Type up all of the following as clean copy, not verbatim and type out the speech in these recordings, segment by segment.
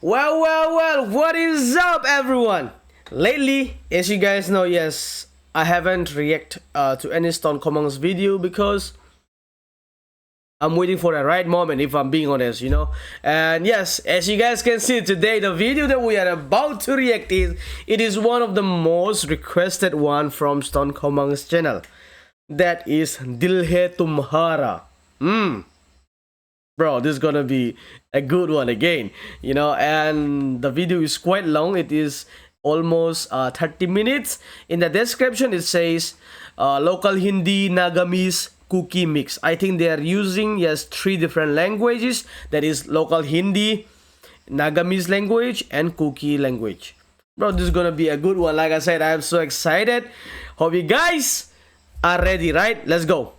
Well, what is up, everyone? Lately, as you guys know, yes, I haven't react to any Stone Commons video because I'm waiting for the right moment, if I'm being honest, you know. And yes, as you guys can see today, the video that we are about to react is one of the most requested one from Stone Commons channel. That is Dil Hai Tumhara. Bro, this is gonna be a good one again, you know. And the video is quite long. It is almost 30 minutes. In the description it says local Hindi, Nagamese, Kuki mix. I think they are using, yes, 3 different languages. That is local Hindi, Nagamese language, and Kuki language. Bro, this is gonna be a good one. Like I said, I am so excited. Hope you guys are ready, right? Let's go.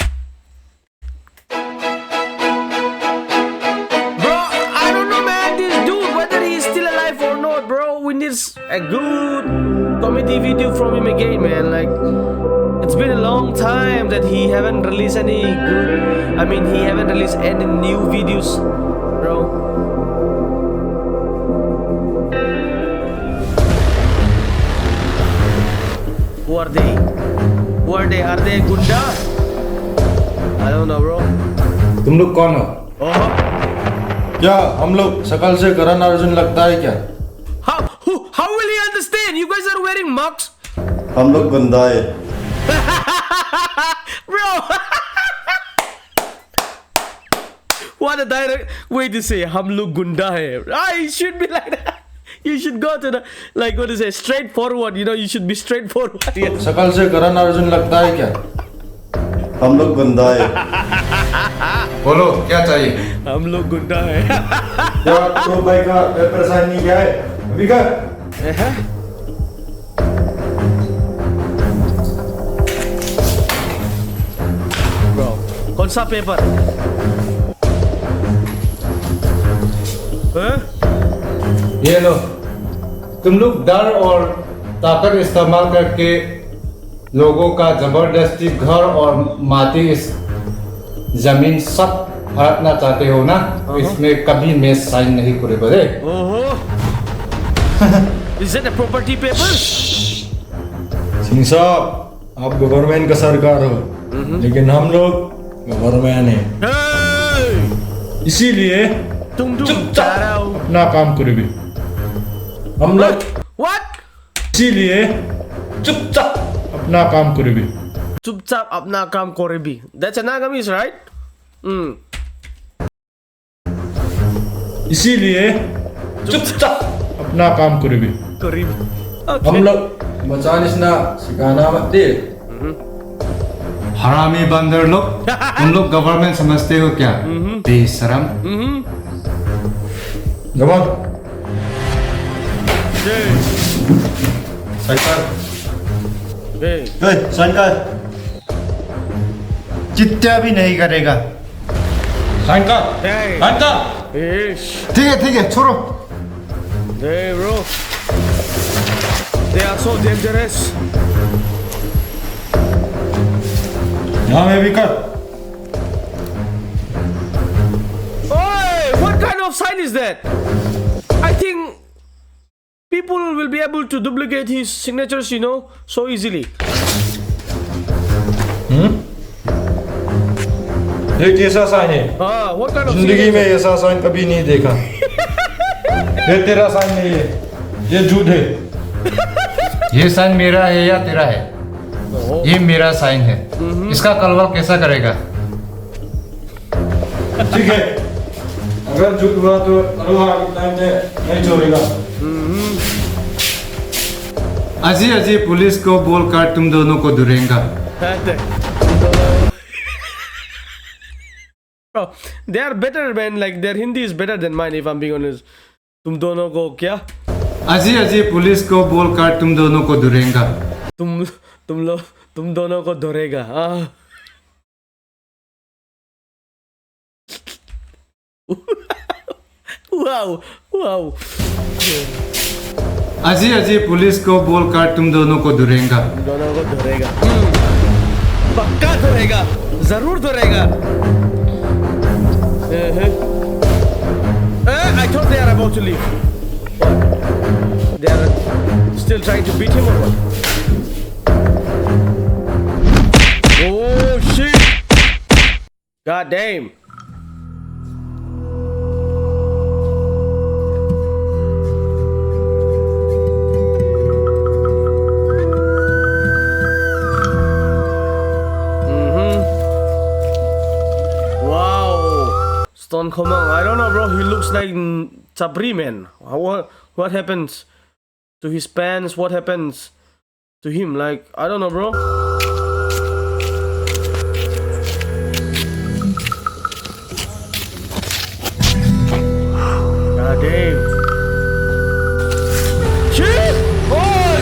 We need a good comedy video from him again, man. Like, it's been a long time that he haven't released any good, he haven't released any new videos, bro. Who are they? Are they Gunda? I don't know, bro. तुम लोग कौन हो? क्या हम लोग शकल से करण अर्जुन लगता है क्या? How will he understand? You guys are wearing masks. हम लोग गुंडा है. Bro. What a direct way to say हम लोग गुंडा है. It should be like that. You should go to the, like, what to say, straightforward. You know, you should be straightforward. शकल से करण अर्जुन लगता है क्या? हम लोग गुंडा है. बोलो क्या चाहिए? हम लोग गुंडा है. क्या तो भाई का पेपर साइन नहीं किया है? अभी कर. Bro, कौन सा पेपर? ये लो. तुम लोग डर और ताकत इस्तेमाल करके लोगों का जबरदस्ती घर और माटी इस जमीन सब हड़पना चाहते हो ना? इसमें कभी मैं साइन नहीं करे बड़े. Is that a property papers? Singh साहब, आप गवर्नमेंट का सरकार हो, लेकिन हम लोग गवर्नमेंट हैं. इसीलिए तुम चुपचाप अपना काम करो भी. हम लोग What? इसीलिए चुपचाप अपना काम करो भी. चुपचाप अपना काम करे भी. That's a Nagamese, right? इसीलिए चुपचाप अपना काम करो भी. Okay. हम लोग मचानिसना सिखाना मत दे. हरामी बंदर लोग. तुम लोग गवर्नमेंट समझते हो क्या? बेशरम. जवान सरकार चित्ता भी नहीं करेगा. ठीक है छोड़ो. Hey, bro. They are so dangerous. यहाँ में भी कर. Hey, what kind of sign is that? I think people will be able to duplicate his signatures, you know, so easily. एक ऐसा साइन है. What kind of जिंदगी में ऐसा साइन कभी नहीं देखा. ये तेरा साइन नहीं है, ये झूठ है. ये साइन मेरा है या तेरा है? ये मेरा साइन है. इसका कलवा कैसा करेगा? ठीक है, अगर झूठ हुआ तो नहीं छोड़ेगा. अजी पुलिस को बोलकर तुम दोनों को धुरेंगा. Bro, they are better, man. Like, their Hindi is better than mine, if I'm being honest. तुम दोनों को क्या? अजी पुलिस को बोलकर तुम दोनों को धुरेंगा. तुम दोनों को धुरेगा. Wow. अजी पुलिस को बोलकर तुम दोनों को धुरेंगा. दोनों को धुरेगा. पक्का धुरेगा. जरूर धुरेगा. I thought they are about to leave. What? They're still trying to beat him or what? Oh shit! God damn! Wow, Stone Komang. I don't know, bro. He looks like Sabri, man. What happens to his pants? What happens to him? Like, I don't know, bro. God damn. Shit! Boy!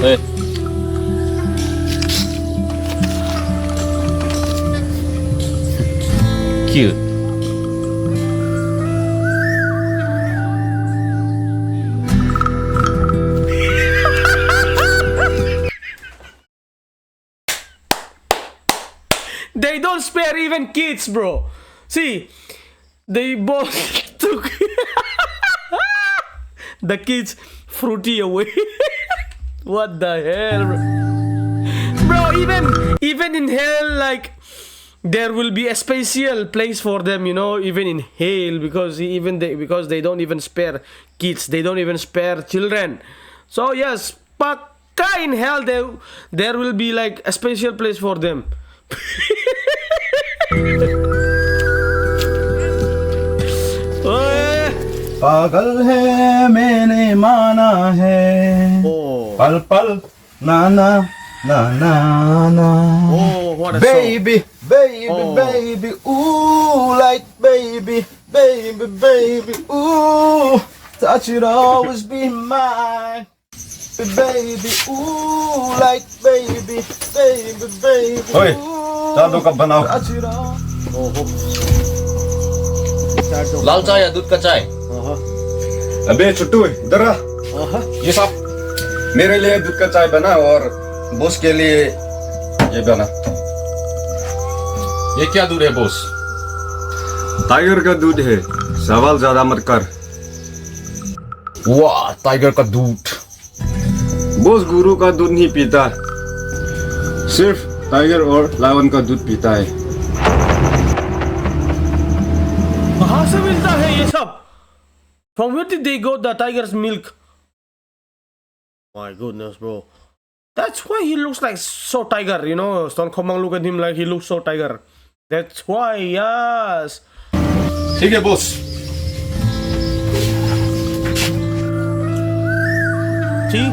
Hey. Cute. They don't spare even kids, bro. See, they both took the kids fruity away. What the hell, bro? Even in hell, like there will be a special place for them, you know. Even in hell, because they don't even spare kids, they don't even spare children. So yes, Pakka in hell there will be like a special place for them. पागल है मैंने माना है Oh, पल पल ना ना ना ना ना oh, what a song. baby baby Oh. baby ooh like baby baby baby ooh touch it always be mine baby ooh like baby baby baby Oi, ooh, चादों का बनाओ। touch it all Oh, oh. Start to- लाल चाय या दूध का चाय? Uh-huh. अबे छुट्टू इधर आ। Uh-huh. ये साहब मेरे लिए दूध का चाय बना और बॉस के लिए ये बना। ये क्या दूध है बॉस? टाइगर का दूध है, सवाल ज्यादा मत कर। वाह, टाइगर का दूध। बॉस गुरु का दूध नहीं पीता, सिर्फ टाइगर और लायन का दूध पीता है। कहाँ से मिलता है ये सब? From where did they got the tiger's milk? My goodness, bro. That's why he looks like so tiger, you know. Stone Komang look at him like he looks so tiger. That's why, yes. ठीक है boss. See?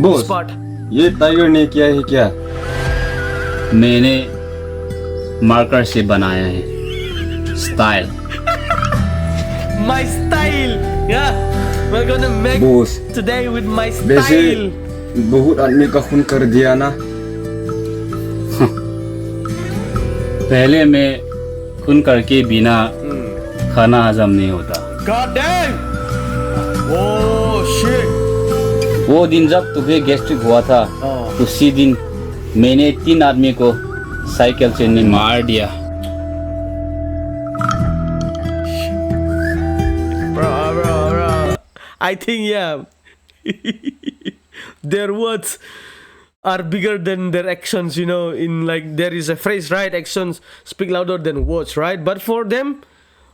Boss, Spot. ये tiger ने किया है क्या? मैंने marker से बनाया है। Style. My style. Yeah. We're gonna make boss, today with my वैसे style. बहुत आदमी का खून कर दिया ना। पहले मैं खून करके बिना खाना हजम नहीं होता। God damn. Oh shit. वो दिन जब तुम्हें गैस्ट्रिक हुआ था, Oh. उसी दिन मैंने 3 आदमी को साइकिल से मार दिया। Bro. I think, yeah. Their words are bigger than their actions, you know. In like, there is a phrase, right? Actions speak louder than words, right? But for them,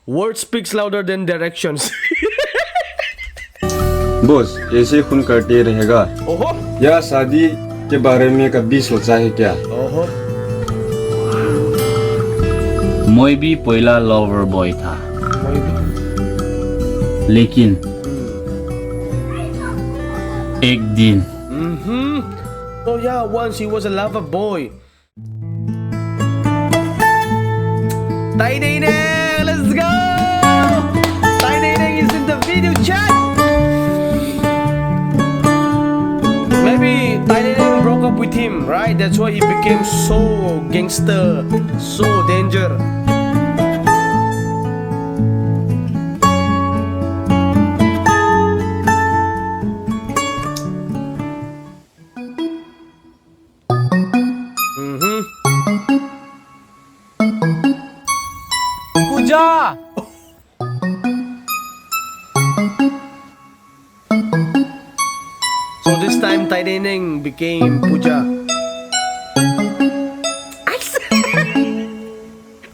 words speaks louder than their actions. Boss, ऐसे खून करते रहेगा Oh, या शादी के बारे में कभी सोचा है क्या? oh. मैं भी पहला लवर बॉय था, लेकिन एक दिन So yeah, once he was a lover boy. Tai Dei Neng, let's go! Tai Dei Neng is in the video chat. Maybe Tai Dei Neng broke up with him, right? That's why he became so gangster, so danger. Puja. So this time Tai Neneng became Puja.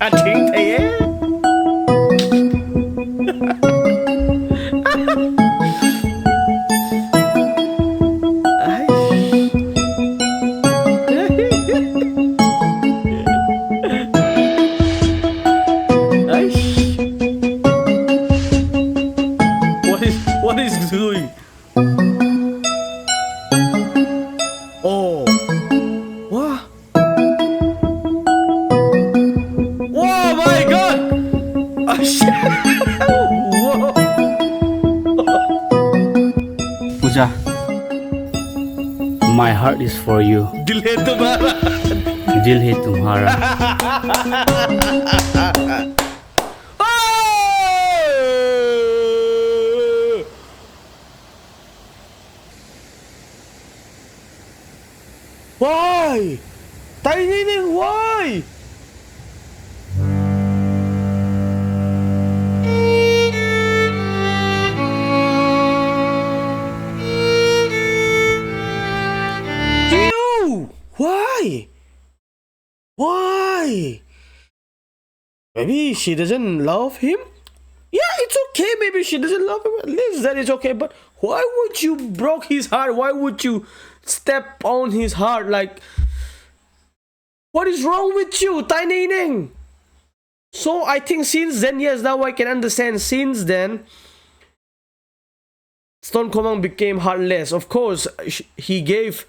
I think they What is doing? Oh. What? Oh my god! Oh shit! Whoa. Pooja, my heart is for you. दिल है तुम्हारा. दिल है तुम्हारा. Why? Tai Neneng, why? You? Why? Why? Maybe she doesn't love him? Yeah, it's okay. Maybe she doesn't love him. At least that is okay. But why would you broke his heart? Why would you step on his heart? Like, what is wrong with you, Tai Neneng? So I think since then, yes, now I can understand. Since then, Stone Komang became heartless. Of course, he gave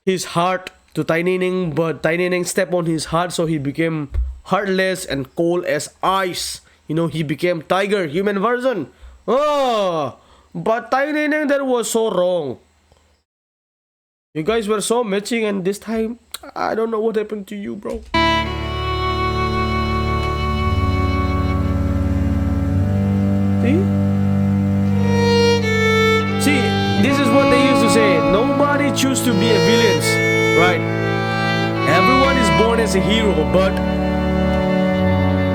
his heart to Tai Neneng, but Tai Neneng stepped on his heart, so he became heartless and cold as ice. You know, he became tiger, human version. Oh, but Tai Neneng, that was so wrong. You guys were so matching, and this time, I don't know what happened to you, bro. See, this is what they used to say. Nobody chooses to be a villain, right? Everyone is born as a hero, but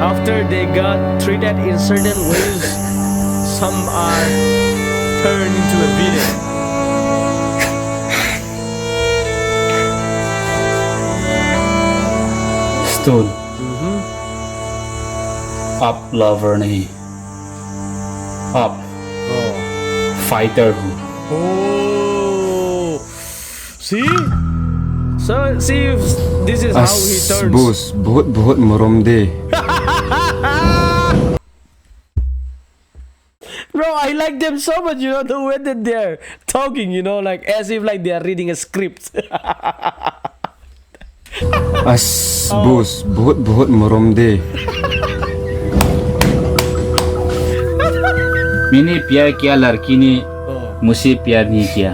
after they got treated in certain ways, some are turned into a villain. Stone. आप lover नहीं, आप fighter हूँ. Oh, see? So, see if this is how he turns. Boss बहुत बहुत मरम दे. Bro, I like them so much, you know, the way that they're talking, you know, like as if like they are reading a script. Boss बहुत बहुत मरम दे. मैंने प्यार किया, लड़की ने मुझसे प्यार नहीं किया.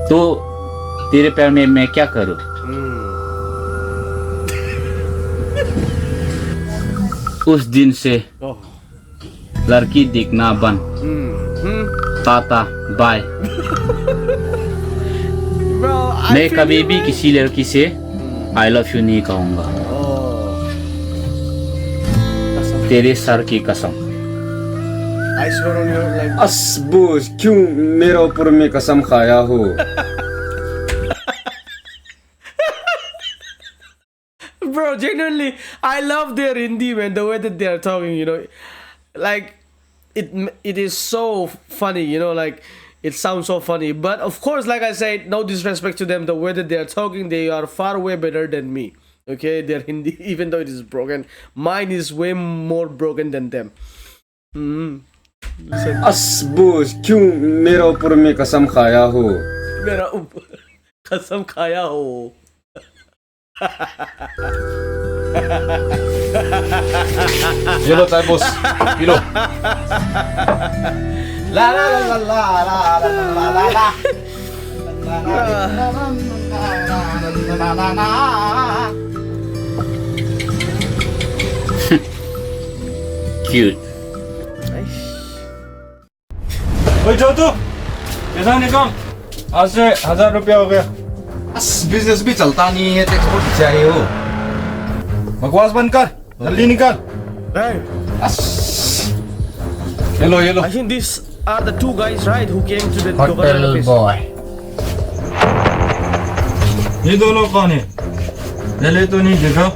तो तेरे प्यार में मैं क्या करूं? उस दिन से लड़की दिखना बंद. Tata bye. Bro, I मैं feel कभी you, भी man. किसी लड़की से आई लव यू नहीं कहूंगा. तेरे सर की कसम. I swear on your like. Boss क्यों मेरा ऊपर में कसम खाया हो? Bro, genuinely, I love their Hindi, man. The way that they are talking, you know, like it is so funny, you know, like it sounds so funny. But of course, like I said, no disrespect to them. The way that they are talking, they are far way better than me. Okay, their Hindi, even though it is broken, mine is way more broken than them. Boss क्यों मेरा ऊपर में कसम खाया हो? मेरा कसम खाया हो. ये लो चाय boss, P low. La la la la la la la la la. Cute. ओए छोटू, पैसा निकाल. आज से 1000 रुपया हो गया. बिजनेस भी चलता नहीं है, एक्सपोर्ट चाहिए हो. बकवास बंद कर, जल्दी निकाल. Hey, ये लो. I think this are the two guys, right, who came to the hotel crocodile office? Boy. ये दोनों कौन है? पहले तो नहीं देखा,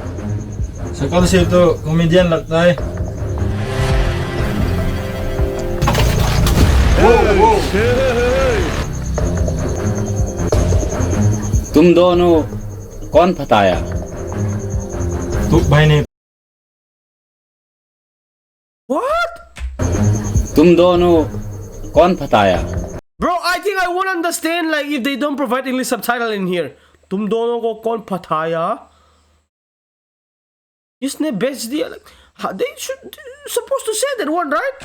शक्ल से तो कॉमेडियन लगता है। तुम दोनों कौन फताया? तू भाई ने What? तुम दोनों कौन फताया? Bro, I think I won't understand like if they don't provide English subtitle in here. तुम दोनों को कौन फटाया? किसने बेच दिया? Like, they should supposed to say that one, right?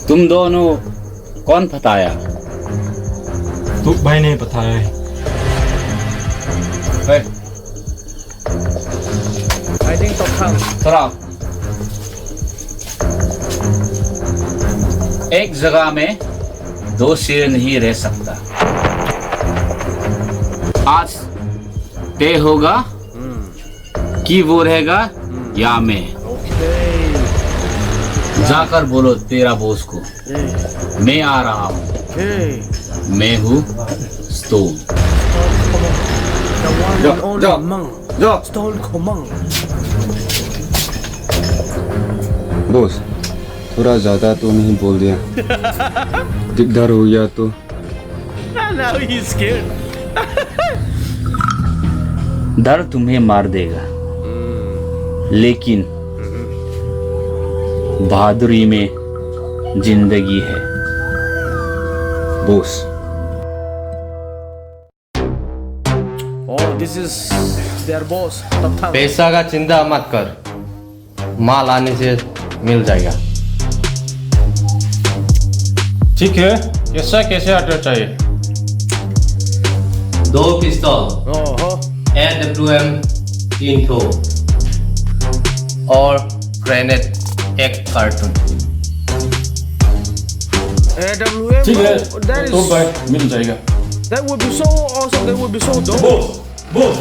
तुम दोनों कौन फताया? तू भाई ने बताया है। I think Top Khang. थोड़ा एक जगह में दो शेर नहीं रह सकता। आज तय होगा कि वो रहेगा या मैं। Okay. जाकर बोलो तेरा बॉस को मैं आ रहा हूँ। Okay. मैं हूँ stone. The one and only Mang. Stone Komang. Boss थोड़ा ज्यादा तो नहीं बोल दिया? दिकदार हो गया तो? Now he's scared. डर तुम्हें मार देगा, लेकिन बहादुरी में जिंदगी है। Boss Oh, this is their boss, Top Khang. पैसा का चिंता मत कर, माल आने से मिल जाएगा। ठीक है, कैसे ऑर्डर चाहिए? 2 पिस्तौल, Oh, AWM 3 ठो और ग्रेनेड 1 कार्टून। AWM. ठीक है, Oh, that तो is. भाई मिल जाएगा। That would be so awesome. That would be so dope. Boss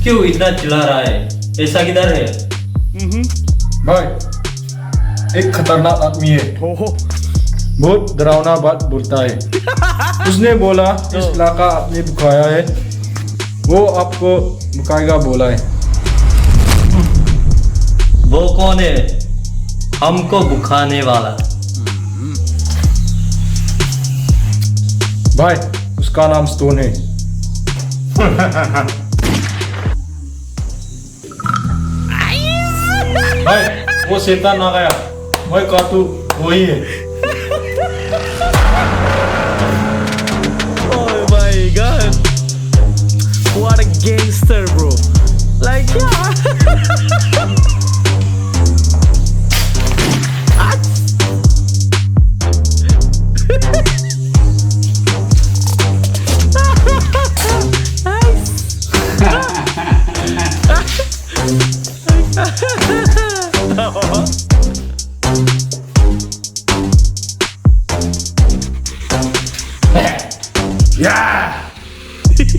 क्यों इतना चिल्ला रहा है? पैसा किधर है? भाई एक खतरनाक आदमी है, Oh, बहुत डरावना बात बोलता है। उसने बोला इस इलाका आपने बुखाया है, वो आपको बुखाएगा बोला है। वो कौन है हमको बुखाने वाला? भाई उसका नाम स्टोन है। भाई वो शैतान आ गया, भाई कातू वही है। oh my God. What a gangster, bro. Like, yeah.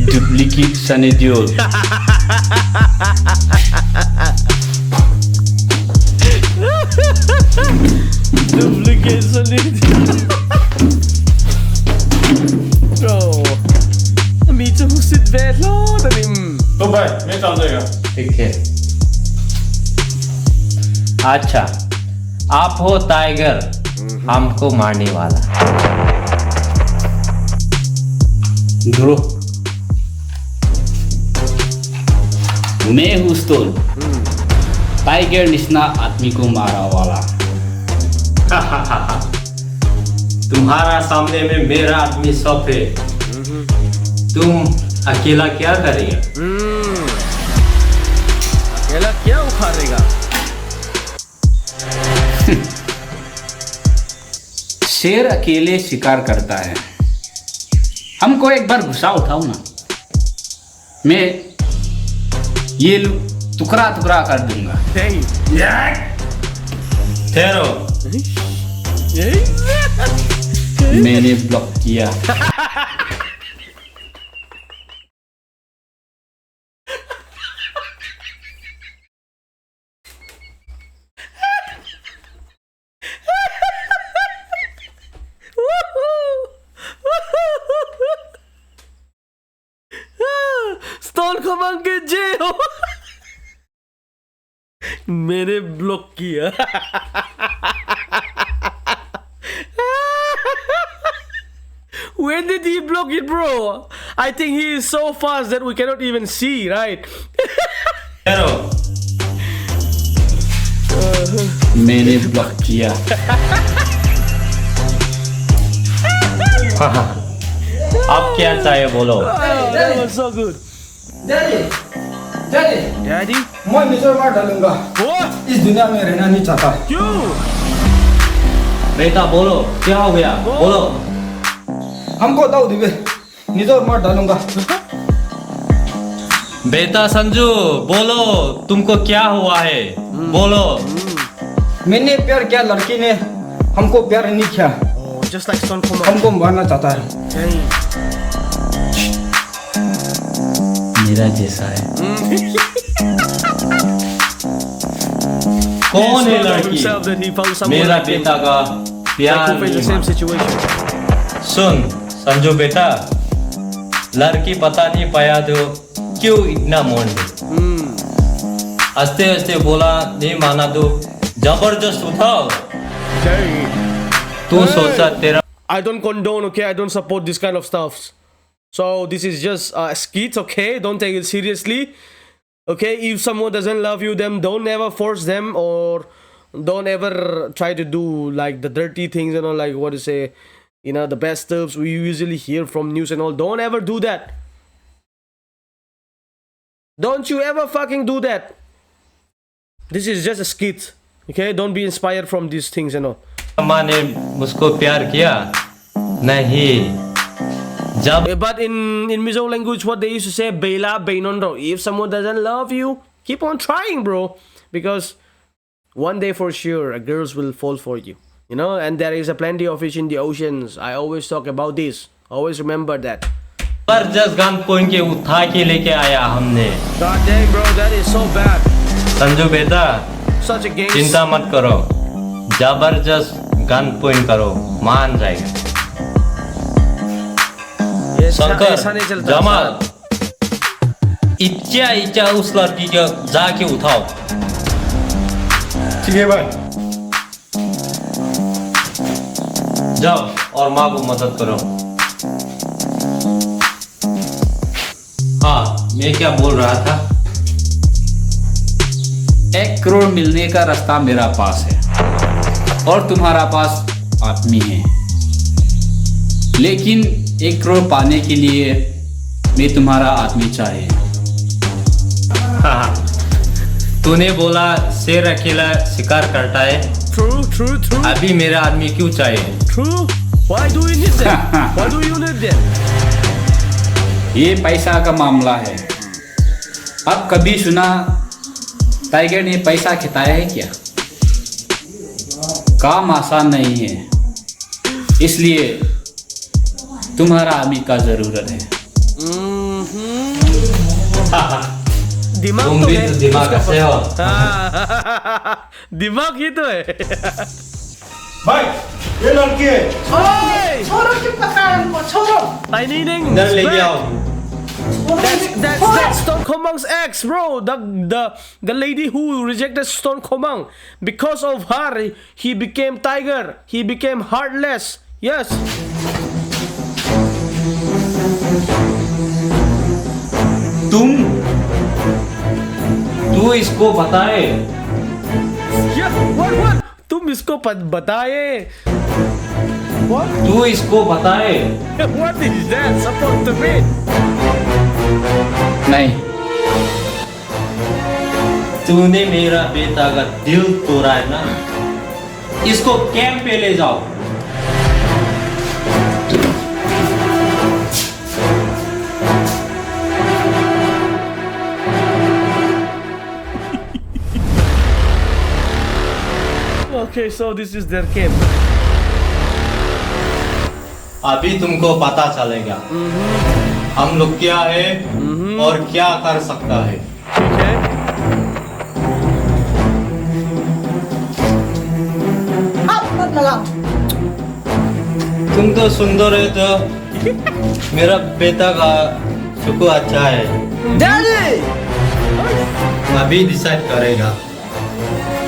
Duplicate Sunny Deol. Duplication Bro. Mito husit vet lo tanim. तो भाई मैं चल जाएगा। ठीक है। अच्छा, आप हो टाइगर, हमको मारने वाला। ध्रुव, मैं हूँ स्टोन, टाइगर निस्ना आदमी को मारा वाला। तुम्हारा सामने में मेरा आदमी सब है, तुम अकेला क्या करेगा? अकेला क्या उखाड़ेगा? शेर अकेले शिकार करता है। हमको एक बार गुस्सा उठाओ ना, मैं ये टुकड़ा टुकड़ा कर दूंगा। Hey. ठहरो, मैंने ब्लॉक किया। स्टोन खमंग के जय हो। मैंने ब्लॉक किया। When did he block it, bro? I think he is so fast that we cannot even see, right? Hello मैंने ब्लॉक किया। आप क्या चाहिए बोलो। That was so good. Daddy? मैं निचोड़ मार डालूंगा। What? इस दुनिया में रहना नहीं चाहता। You? बेटा बोलो क्या हो गया बोलो। हमको दाऊ दिवे, निचोड़ मार डालूंगा। बेटा संजू बोलो तुमको क्या हुआ है बोलो। मैंने प्यार किया, लड़की ने हमको प्यार नहीं किया, Oh, just like Stone Khumang. हमको मारना चाहता है। Dang. मेरा जैसा है। कौन He है swore to लड़की? himself that he found someone मेरा like him, बेटा का like प्यार who faced the नहीं same माना। situation. सुन संजू बेटा लड़की बता नहीं पाया तो क्यों इतना मोड़ दे। हंसते हंसते बोला नहीं माना तो जबरदस्त उठाओ। तू सोचा तेरा I don't condone, okay? I don't support this kind of stuff. So this is just a skit, okay? Don't take it seriously. Okay, if someone doesn't love you, then don't ever force them, or don't ever try to do like the dirty things, you know, like what to say, you know, the bad stuffs we usually hear from news and all. Don't ever do that. Don't you ever fucking do that. This is just a skit, okay? Don't be inspired from these things and all. माँ ने मुझको प्यार किया नहीं जब But in Mizo language, what they used to say, Bela Beinondo. If someone doesn't love you, keep on trying, bro. Because one day for sure, a girls will fall for you. You know, and there is a plenty of fish in the oceans. I always talk about this. Always remember that. जबरदस्त gun point के उठा के लेके आया हमने। God damn, bro, that is so bad. Sanju बेटा Such a gangster. चिंता मत करो जबरदस्त गन पॉइंट करो मान जाएगा। शंकर ऐसा नहीं चलता। जमाल इच्छा इच्छा उस लड़की को जाके उठाओ। ठीक है भाई। जाओ और माँ को मदद करो। हाँ मैं क्या बोल रहा था। 1 करोड़ मिलने का रास्ता मेरा पास है और तुम्हारा पास आदमी है, लेकिन 1 करोड़ पाने के लिए मैं तुम्हारा आदमी चाहिए। हाँ तूने बोला शेर अकेला शिकार करता है। True, true, true, अभी मेरा आदमी क्यों चाहिए। true. Why do you need that? Why do you need that? ये पैसा का मामला है। अब कभी सुना टाइगर ने पैसा खिताया है क्या? काम आसान नहीं है, इसलिए तुम्हारा आदमी का जरूरत है। दिमाग तुम तो भी है तो दिमाग उसका से हो। दिमाग ही तो है। भाई ये लड़की है। छोड़ो चुप पकड़ हमको छोड़ो। Tiny Ning. इधर लेके आओ। That's Stone Khumang's ex, bro. The lady who rejected Stone Khumang. Because of her, he became tiger. He became heartless. Yes. तू इसको बताए। Yeah. What? तुम इसको बताए। What? तू इसको बताए। What is that supposed to be? नहीं, तूने मेरा बेटा का दिल तोड़ा है ना, इसको कैंप पे ले जाओ। Okay, so this is their camp. अभी तुमको पता चलेगा हम लोग क्या है और क्या कर सकता है। ठीक है। हाथ मत लगाओ। तुम तो सुंदर है तो मेरा बेटा का सुकू अच्छा है। Daddy! अभी डिसाइड करेगा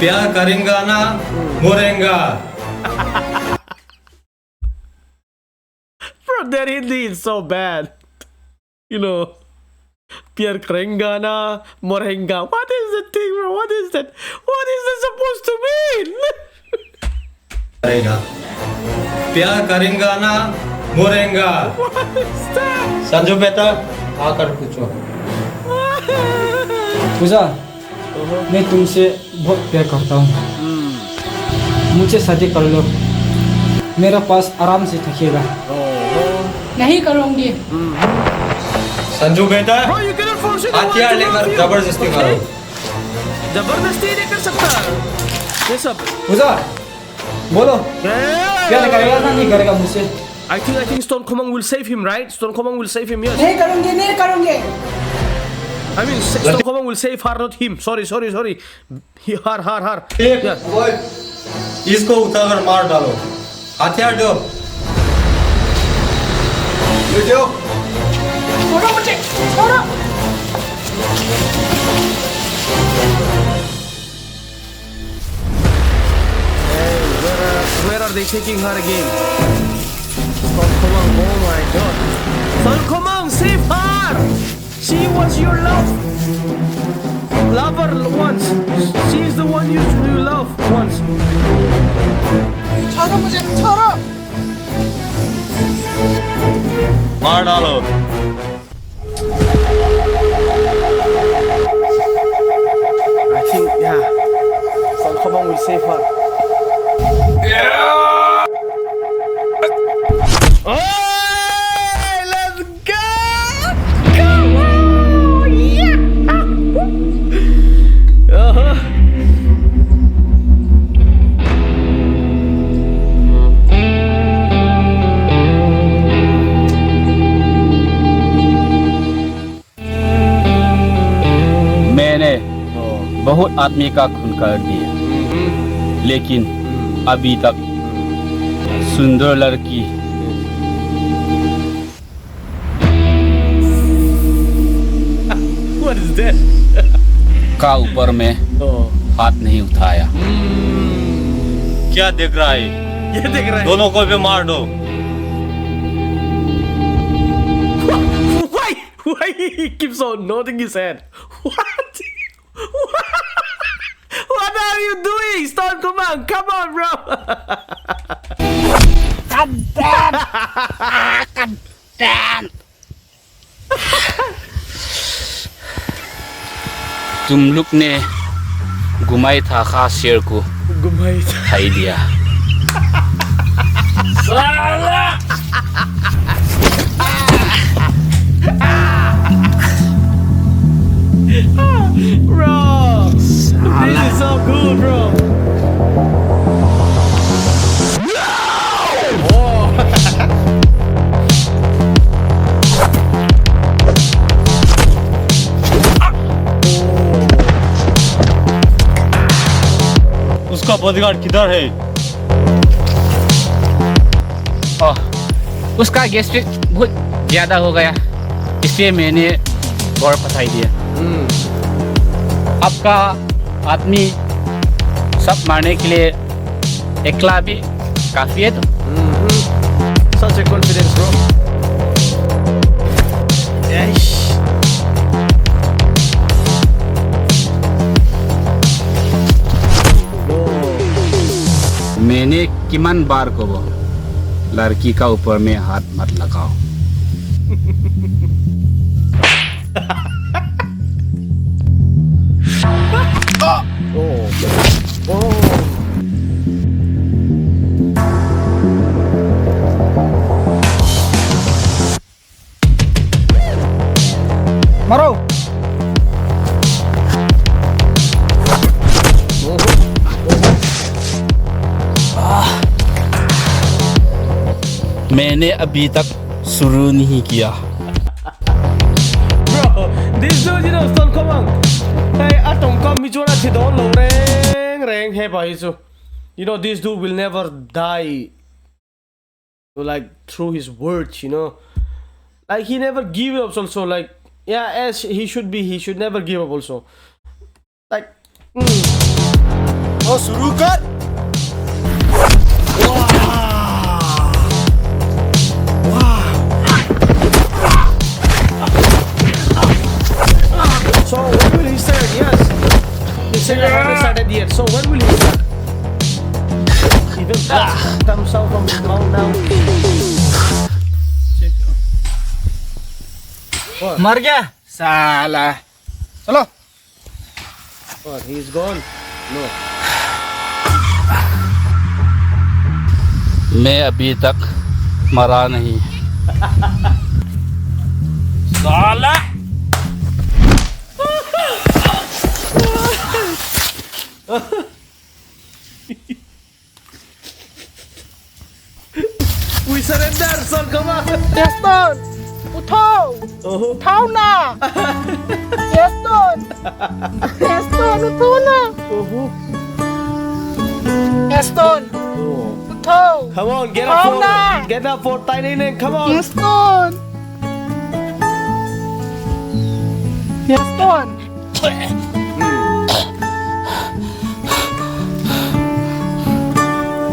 प्यार करेंगा ना मरेंगा Bro, that Hindi is so bad. You know, Pierre Krengana, Morenga. What is the thing, bro? What is that? What is that supposed to mean? करेगा प्यार करेंगा ना मरेंगा What is that? संजू बेटा आकर पूछो पूजा मैं तुमसे बहुत प्यार करता हूँ मुझे शादी कर लो मेरा पास आराम से थकेगा नहीं करूंगी संजू बेटा Bro, you cannot force it. हथियार लेकर जबरदस्ती करो जबरदस्ती नहीं कर सकता ये सब पूजा बोलो प्यार करेगा ना नहीं करेगा मुझसे I think Stone Komang will save him, right? Stone Komang will save him, yes. नहीं करूंगी नहीं करूंगी I mean, Stone Komang will save her, not him. Sorry. He, her. Yeah. ओए, इसको उठाकर मार डालो हथियार दो छोड़ो मुझे छोड़ो Where are they taking her again? Stone Komang, oh my god. Stone Komang, save her! She was your lover once. She is the one you love once. छोड़ो मुझे छोड़ो मार डालो I think, yeah. Stone Komang will save her. Oh, let's go! Come on! Yeah! Uh-huh. मैंने बहुत आदमी का खून कर दिया लेकिन अभी तक सुंदर लड़की What is that? का ऊपर में Oh. हाथ नहीं उठाया क्या देख रहा है ये देख रहा है दोनों को भी मार दो Why he keeps on nodding his head? What? What are you doing? Stone Komang, come on, bro. तुम लोग ने घुमाई था खास शेर को Gumay. खाई दिया Bro, this is so cool, bro. उसका बॉडीगार्ड किधर है उसका गैस्ट्रिक बहुत ज्यादा हो गया इसलिए मैंने और फंसाई दिया आपका आदमी सब मारने के लिए एकला भी काफी है तो Such a confidence, bro. Eish. मैंने किमान बार को वो लड़की का ऊपर में हाथ मत लगाओ मारो मैंने अभी तक शुरू नहीं किया Bro, this dude, you know, Stone Komang. Hey, atong kam michura si don lo reng hey pa isu. You know, this dude will never die. Like through his words, you know. Like he never give up also. Like Yeah, as he should be. He should never give up also. Like, तो शुरू कर so when will he start? Yes. He said I haven't started yet. So when will he start? Even that comes out from his mouth now. मर गया साला चलो What? He's gone? No. मैं अभी तक मरा नहीं साला We surrender, son. Come on. Gaston, उठाओ उठाओ ना Gaston, Gaston उठाओ ना Gaston, उठाओ Come on, get Come up on. for get up for tiny name. Come on. Gaston, Gaston.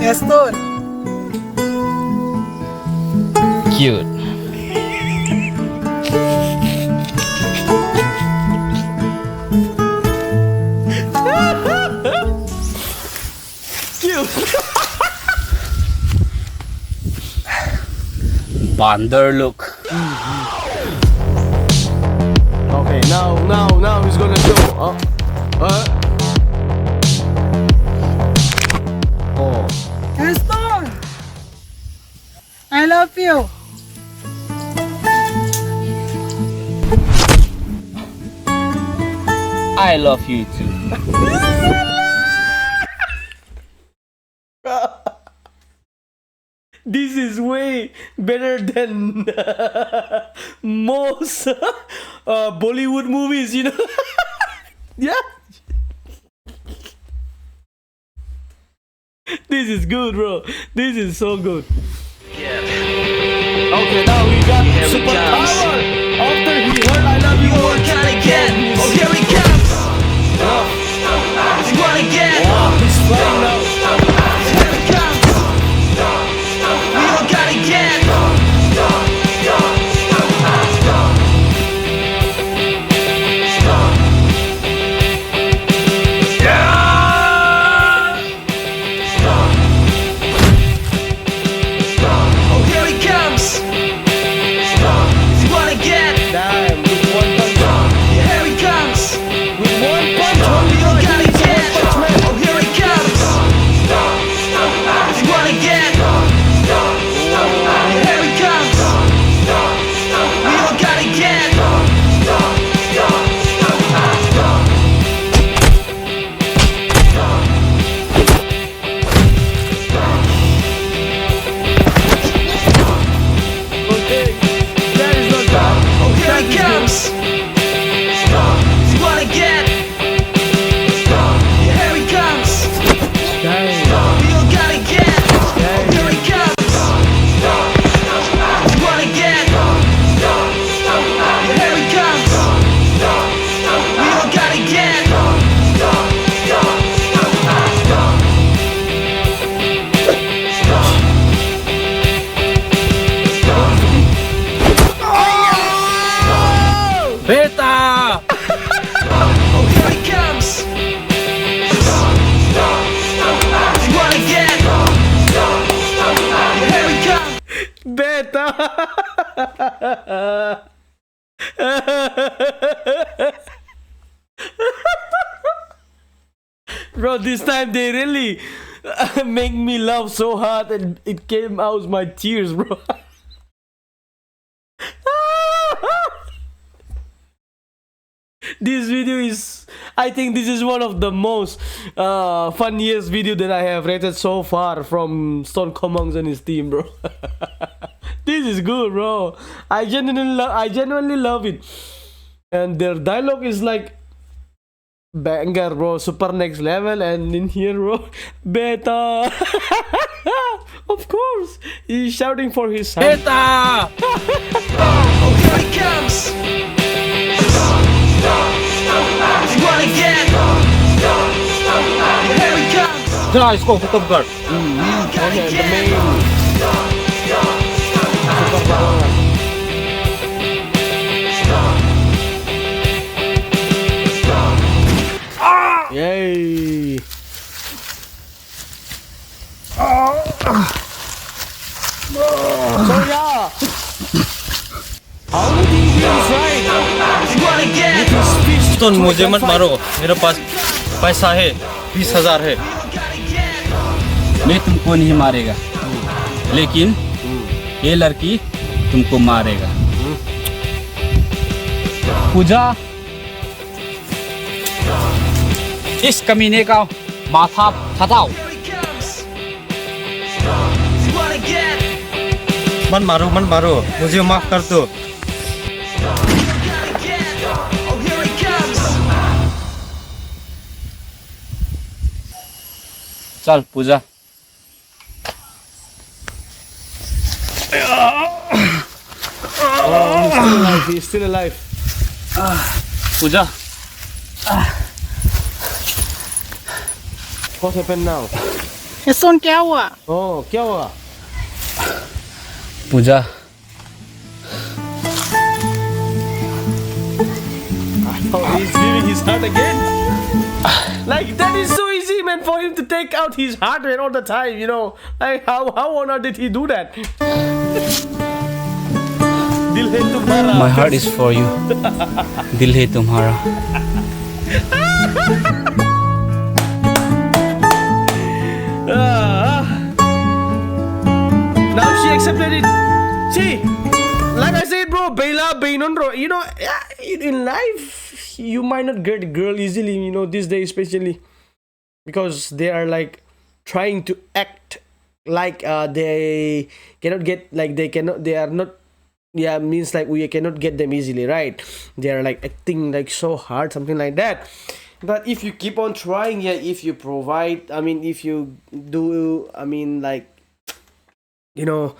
Gaston, cute बांदर look Okay, now he's gonna show. Oh. Gaston, I love you. I love you too This is way better than most Bollywood movies, you know. Yeah. This is good, bro. This is so good. Okay, now we got superpower. After he heard I love you, what can I get? Oh, here he comes. What I get? Wow, he's flying now. Here he comes. We all gotta get. Oh, here he comes. You wanna get? Damn, with one punch. Here he comes. With one punch, we all gotta get. Oh, here he comes. You wanna get? Here he comes. We all gotta get. Okay, that is not bad. Oh, here he comes. You wanna get? Here he comes. We all gotta get. Oh, here he comes. You wanna get? Here he comes. We all gotta get. बेटा Oh, here he comes. You wanna get? Here he comes. Beta. Bro, this time they really make me laugh so hard and it came out my tears, bro. This video is, I think this is one of the most funniest video that I have rated so far from Stone Commons and his team, bro. This is good, bro. I genuinely love it, and their dialogue is like banger, bro. Super next level. And in here, bro, beta. Of course, he's shouting for his son. बेटा Oh, here he comes. जा इसको खत्म कर. Okay, the main superpower. Yay! So yeah, how many things you right? With his speech तो मुझे मत मारो, मेरे पास पैसा है, 20,000 है. मैं तुमको नहीं मारेगा, लेकिन ये लड़की तुमको मारेगा. पूजा, इस कमीने का माथा फटाओ. मत मारो, मुझे माफ कर दो. चल पूजा. he's still alive. Puja, What happened now? सुन क्या हुआ? Oh, क्या हुआ? पूजा, Oh, he's giving his heart again. Like that is so easy, man, for him to take out his heart rate all the time. You know, like how on earth did he do that? Dil hai tumhara. my heart is for you. दिल है तुम्हारा. Now she accepted it. See, like I said, bro, Bela, Bainon, bro. You know, in life, you might not get a girl easily. You know, these days, especially because they are like trying to act like they cannot get, like they cannot, they are not. Yeah, means like we cannot get them easily, right? They are like acting like so hard, something like that. But if you keep on trying, yeah, if you provide, I mean, if you do, I mean, like, you know,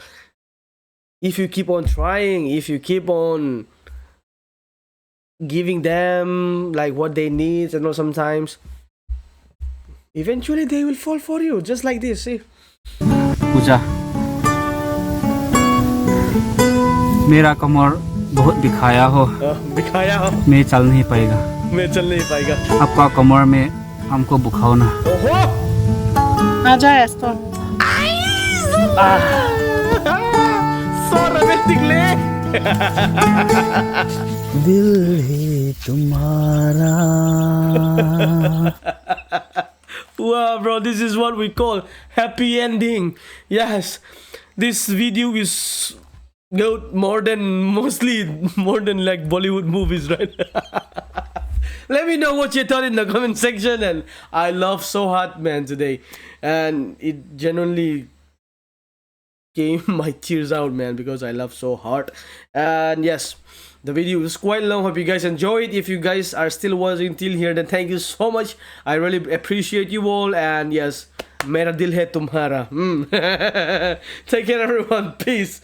if you keep on trying, if you keep on giving them like what they need, and you know, sometimes eventually they will fall for you, just like this. See, पूजा, मेरा कमर बहुत दिखाया हो. दिखाया हो, मैं चल नहीं पाएगा. मैं चल नहीं पाएगा. आपका कमर में हमको बुखाओ ना. ओहो, आ जाए एस्टोन. so romantic ले. दिल है तुम्हारा. Wow, bro, this is what we call happy ending. Yes, this video is good mostly more than like Bollywood movies, right? Let me know what you thought in the comment section. And I love so hard, man, today, and it genuinely came my tears out, man, because I love so hard. And yes, the video is quite long. Hope you guys enjoy it. If you guys are still watching till here, then thank you so much. I really appreciate you all. And yes, mera dil hai tumhara. Take care, everyone. Peace.